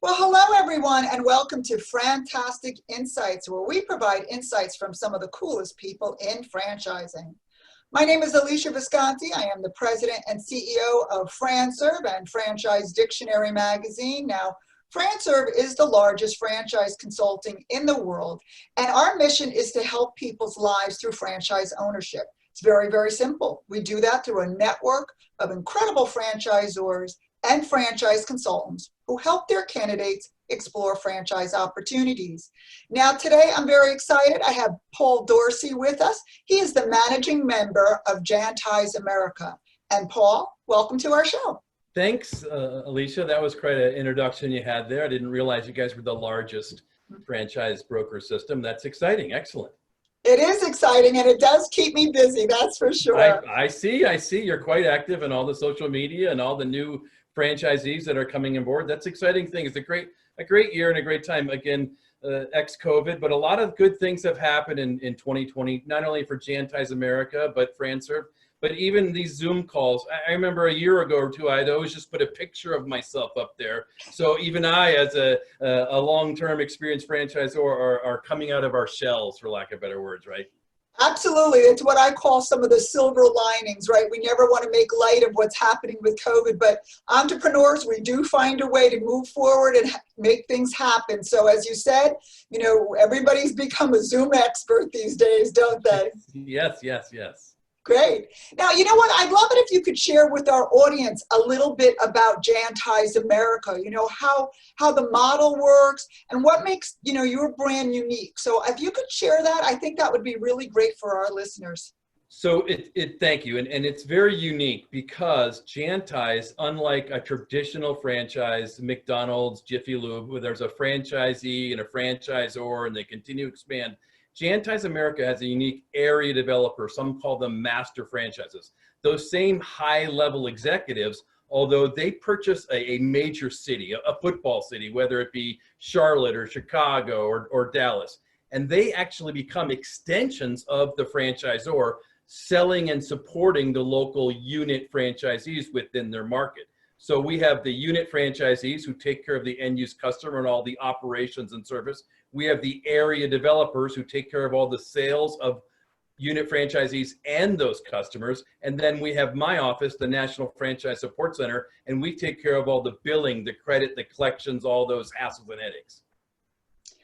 Well, hello everyone, and welcome to Frantastic Insights, where we provide insights from some of the coolest people in franchising. My name is Alesia Visconti. I am the president and CEO of FranServe and Franchise Dictionary magazine. Now, FranServe is the largest franchise consulting in the world, and our mission is to help people's lives through franchise ownership. It's very, very simple. We do that through a network of incredible franchisors and franchise consultants who help their candidates explore franchise opportunities. Now today I'm very excited. I have Paul Dorsey with us. He is the managing member of Jantize America. And Paul, welcome to our show. Thanks, Alesia. That was quite an introduction you had there. I didn't realize you guys were the largest franchise broker system. That's exciting. Excellent. It is exciting, and it does keep me busy, that's for sure. I see. You're quite active in all the social media and all the new franchisees that are coming on board. That's an exciting thing. It's a great year and a great time. Again, ex-COVID, but a lot of good things have happened in 2020, not only for Jantize America, but FranServe, but even these Zoom calls. I remember a year ago or two, I'd always just put a picture of myself up there. So even I, as a long-term experienced franchisor, are coming out of our shells, for lack of better words, right? Absolutely. It's what I call some of the silver linings, right? We never want to make light of what's happening with COVID, but entrepreneurs, we do find a way to move forward and make things happen. So as you said, you know, everybody's become a Zoom expert these days, don't they? Yes. Great. Now, you know what? I'd love it if you could share with our audience a little bit about Jantize America, you know, how the model works and what makes, you know, your brand unique. So if you could share that, I think that would be really great for our listeners. So thank you. And it's very unique because Jantize, unlike a traditional franchise, McDonald's, Jiffy Lube, where there's a franchisee and a franchisor and they continue to expand, Jantize America has a unique area developer. Some call them master franchises. Those same high-level executives, although they purchase a major city, a football city, whether it be Charlotte or Chicago or Dallas, and they actually become extensions of the franchisor, selling and supporting the local unit franchisees within their market. So we have the unit franchisees who take care of the end-use customer and all the operations and service. We have the area developers who take care of all the sales of unit franchisees and those customers. And then we have my office, the National Franchise Support Center, and we take care of all the billing, the credit, the collections, all those hassles and headaches.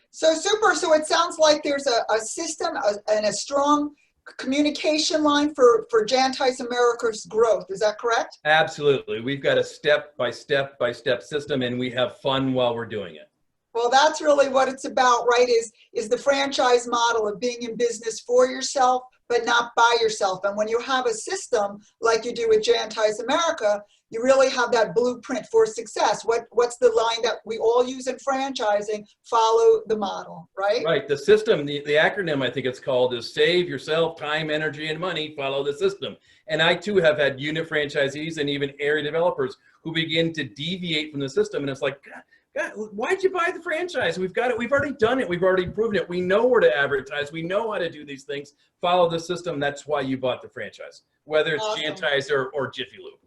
So super. So it sounds like there's a system and a strong communication line for Jantize America's growth. Is that correct? Absolutely. We've got a step-by-step system, and we have fun while we're doing it. Well, that's really what it's about, right? Is the franchise model of being in business for yourself, but not by yourself. And when you have a system like you do with Jantize America, you really have that blueprint for success. What's the line that we all use in franchising? Follow the model, right? Right. The system, the acronym I think it's called is save yourself time, energy, and money, follow the system. And I too have had unit franchisees and even area developers who begin to deviate from the system. And it's like, God, why'd you buy the franchise? We've got it. We've already done it. We've already proven it. We know where to advertise. We know how to do these things. Follow the system. That's why you bought the franchise, whether it's Awesome. Jantize or Jiffy Lube.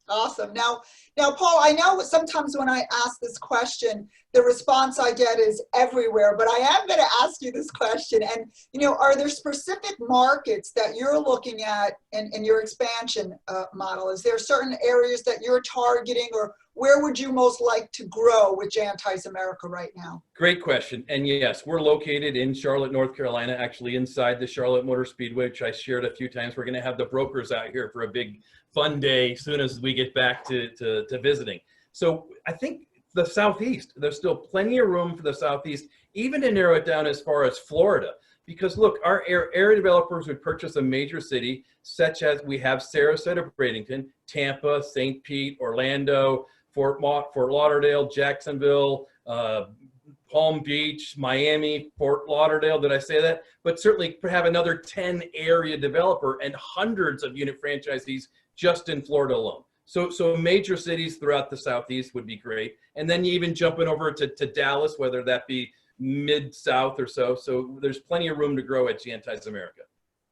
Awesome. Now, Paul, I know sometimes when I ask this question, the response I get is everywhere, but I am going to ask you this question. And, you know, are there specific markets that you're looking at in your expansion model? Is there certain areas that you're targeting, or where would you most like to grow with Jantize America right now? Great question. And yes, we're located in Charlotte, North Carolina, actually inside the Charlotte Motor Speedway, which I shared a few times. We're going to have the brokers out here for a big fun day as soon as we get back to visiting. So I think the Southeast, there's still plenty of room for the Southeast, even to narrow it down as far as Florida. Because look, our area developers would purchase a major city, such as we have Sarasota, Bradenton, Tampa, St. Pete, Orlando, Fort Lauderdale, Jacksonville, Palm Beach, Miami, Fort Lauderdale, did I say that? But certainly have another 10 area developer and hundreds of unit franchisees just in Florida alone. So major cities throughout the Southeast would be great. And then you even jumping over to Dallas, whether that be mid-South or so. So there's plenty of room to grow at Jantize America.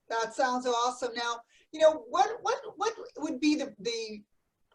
That sounds awesome. Now, you know, what would be the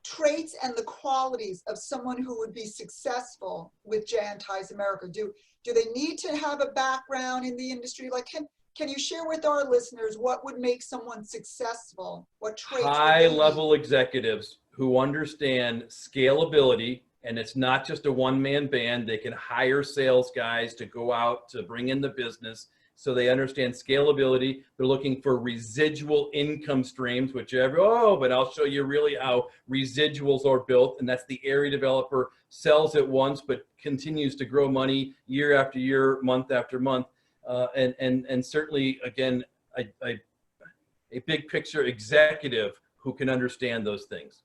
traits and the qualities of someone who would be successful with Jantize America? Do they need to have a background in the industry? Like, can you share with our listeners what would make someone successful? What traits? High-level executives who understand scalability, and it's not just a one-man band. They can hire sales guys to go out to bring in the business. So they understand scalability. They're looking for residual income streams, but I'll show you really how residuals are built. And that's the area developer sells it once, but continues to grow money year after year, month after month. And certainly, again, a big picture executive who can understand those things.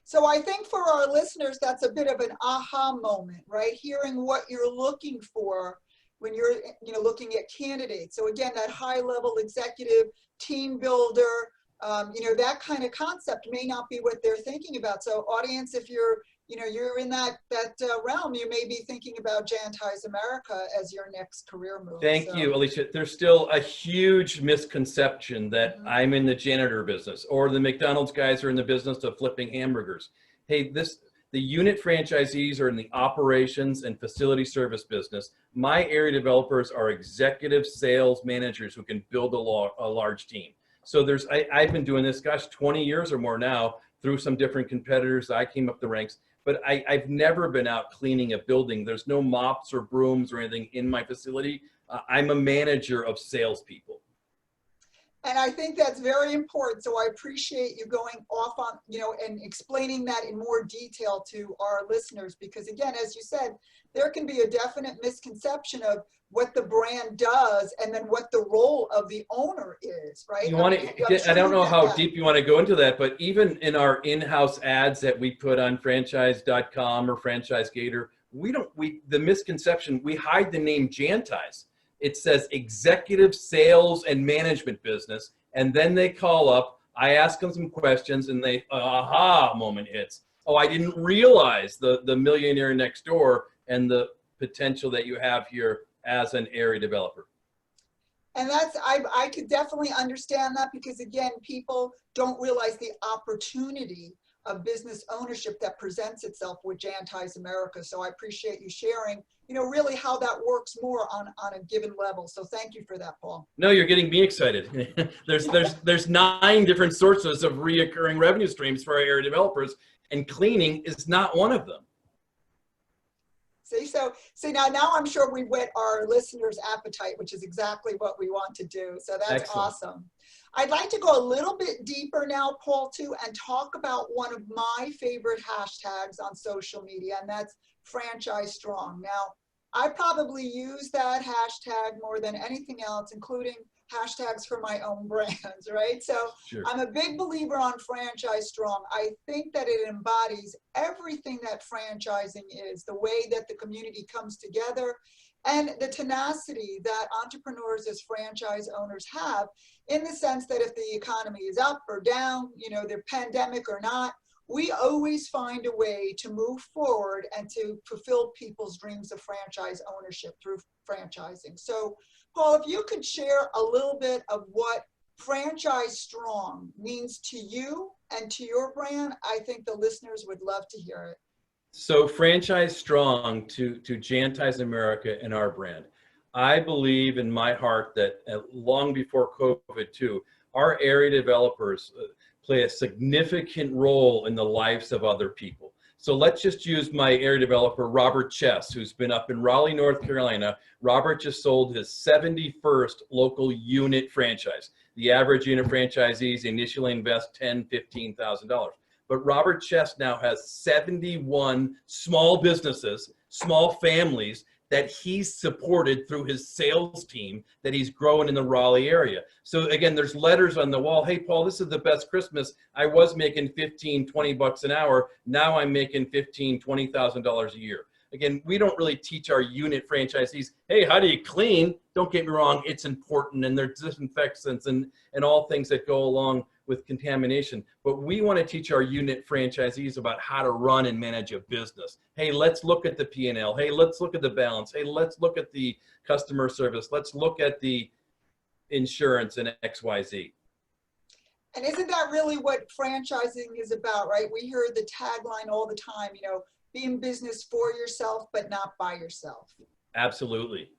So I think for our listeners, that's a bit of an aha moment, right? Hearing what you're looking for when you're looking at candidates. So again, that high level executive, team builder, that kind of concept may not be what they're thinking about. So audience, if you're in that realm, you may be thinking about Jantize America as your next career move. Thank you, Alesia. There's still a huge misconception that I'm in the janitor business, or the McDonald's guys are in the business of flipping hamburgers. Hey, the unit franchisees are in the operations and facility service business. My area developers are executive sales managers who can build a large team. So I've been doing this, 20 years or more now, through some different competitors. I came up the ranks, but I've never been out cleaning a building. There's no mops or brooms or anything in my facility. I'm a manager of salespeople. And I think that's very important. So I appreciate you going off on, and explaining that in more detail to our listeners, because again, as you said, there can be a definite misconception of what the brand does and then what the role of the owner is, right? I don't know how deep you want to go into that, but even in our in-house ads that we put on franchise.com or FranchiseGator, the misconception, we hide the name Jantize. It says executive sales and management business. And then they call up, I ask them some questions, and aha moment hits. Oh, I didn't realize the millionaire next door and the potential that you have here as an area developer. And I could definitely understand that, because again, people don't realize the opportunity of business ownership that presents itself with Jantize America. So I appreciate you sharing, really how that works more on a given level. So thank you for that, Paul. No, you're getting me excited. There's 9 different sources of reoccurring revenue streams for our area developers, and cleaning is not one of them. See, now I'm sure we whet our listeners' appetite, which is exactly what we want to do. So that's excellent. Awesome. I'd like to go a little bit deeper now, Paul, too, and talk about one of my favorite hashtags on social media, and that's Franchise Strong. Now, I probably use that hashtag more than anything else, including hashtags for my own brands, right? So sure. I'm a big believer on Franchise Strong. I think that it embodies everything that franchising is, the way that the community comes together, and the tenacity that entrepreneurs as franchise owners have, in the sense that if the economy is up or down, the pandemic or not, we always find a way to move forward and to fulfill people's dreams of franchise ownership through franchising. So, Paul, if you could share a little bit of what Franchise Strong means to you and to your brand, I think the listeners would love to hear it. So Franchise Strong to Jantize America and our brand. I believe in my heart that long before COVID too, our area developers play a significant role in the lives of other people. So let's just use my area developer, Robert Chess, who's been up in Raleigh, North Carolina. Robert just sold his 71st local unit franchise. The average unit franchisees initially invest $10,000, $15,000. But Robert Chess now has 71 small businesses, small families that he's supported through his sales team that he's growing in the Raleigh area. So again, there's letters on the wall. Hey, Paul, this is the best Christmas. I was making 15, 20 bucks an hour. Now I'm making $15,000, $20,000 a year. Again, we don't really teach our unit franchisees, hey, how do you clean? Don't get me wrong, it's important, and there's disinfectants and all things that go along with contamination. But we want to teach our unit franchisees about how to run and manage a business. Hey, let's look at the P&L. Hey, let's look at the balance. Hey, let's look at the customer service. Let's look at the insurance and XYZ. And isn't that really what franchising is about, right? We hear the tagline all the time, you know, be in business for yourself, but not by yourself. Absolutely.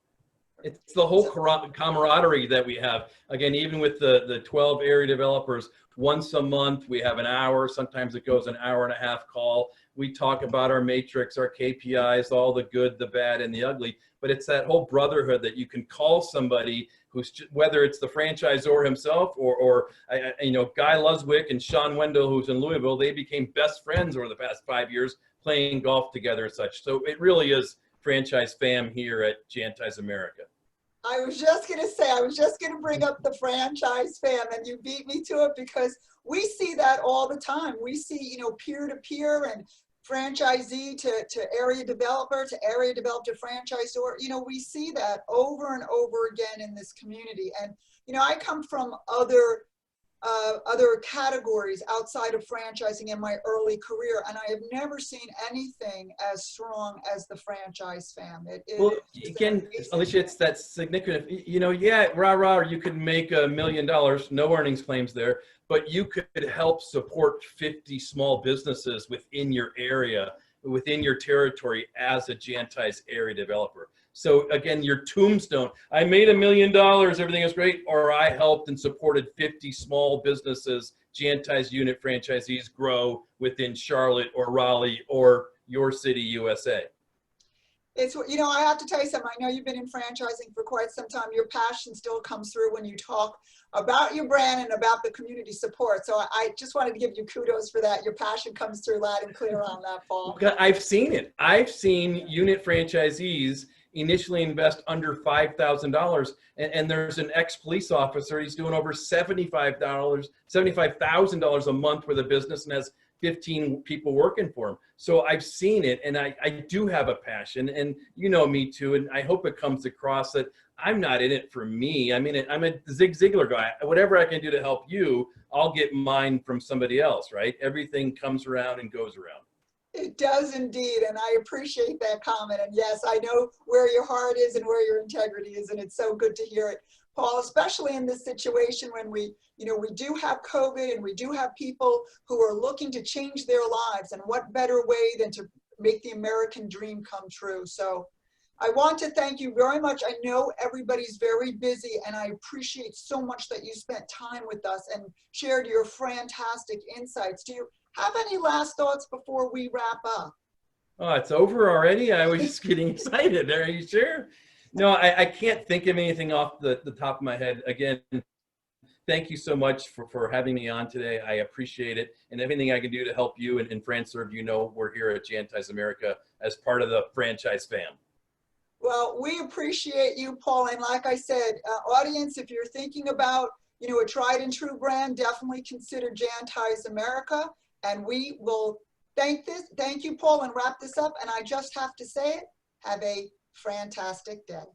It's the whole camaraderie that we have. Again, even with the 12 area developers, once a month, we have an hour. Sometimes it goes an hour and a half call. We talk about our matrix, our KPIs, all the good, the bad, and the ugly. But it's that whole brotherhood that you can call somebody who's, whether it's the franchisor himself or you know, Guy Luswick and Sean Wendell, who's in Louisville, they became best friends over the past 5 years playing golf together and such. So it really is franchise fam here at Jantize America. I was just going to say, I was just going to bring up the franchise fam, and you beat me to it, because we see that all the time. We see, you know, peer-to-peer and franchisee to area developer to franchisor. You know, we see that over and over again in this community. And, you know, I come from other categories outside of franchising in my early career, and I have never seen anything as strong as the franchise fam. Well, again, Alesia, it's that significant, you know, yeah, rah, you could make $1 million, no earnings claims there, but you could help support 50 small businesses within your area, within your territory as a Jantize area developer. So again, your tombstone, I made $1 million, everything is great, or I helped and supported 50 small businesses, Jantize unit franchisees grow within Charlotte or Raleigh or your city, USA. It's, you know, I have to tell you something. I know you've been in franchising for quite some time. Your passion still comes through when you talk about your brand and about the community support. So I just wanted to give you kudos for that. Your passion comes through loud and clear on that, Paul. I've seen it. I've seen unit franchisees initially invest under $5,000, and there's an ex-police officer, he's doing over $75,000 a month with a business and has 15 people working for him. So I've seen it, and I do have a passion, and you know me too, and I hope it comes across that I'm not in it for me. I mean, I'm a Zig Ziglar guy. Whatever I can do to help you, I'll get mine from somebody else, right? Everything comes around and goes around. It does indeed, and I appreciate that comment. And yes, I know where your heart is and where your integrity is, and it's so good to hear it, Paul, especially in this situation when we, you know, we do have COVID and we do have people who are looking to change their lives, and what better way than to make the American dream come true. So I want to thank you very much. I know everybody's very busy, and I appreciate so much that you spent time with us and shared your fantastic insights. Do you have any last thoughts before we wrap up? Oh, it's over already? I was just getting excited. Are you sure? No, I can't think of anything off the top of my head. Again, thank you so much for having me on today. I appreciate it. And anything I can do to help you and FranServe, you know, we're here at Jantize America as part of the franchise fam. Well, we appreciate you, Paul. And like I said, audience, if you're thinking about, you know, a tried and true brand, definitely consider Jantize America. And we will thank you, Paul, and wrap this up. And I just have to say it, have a fantastic day.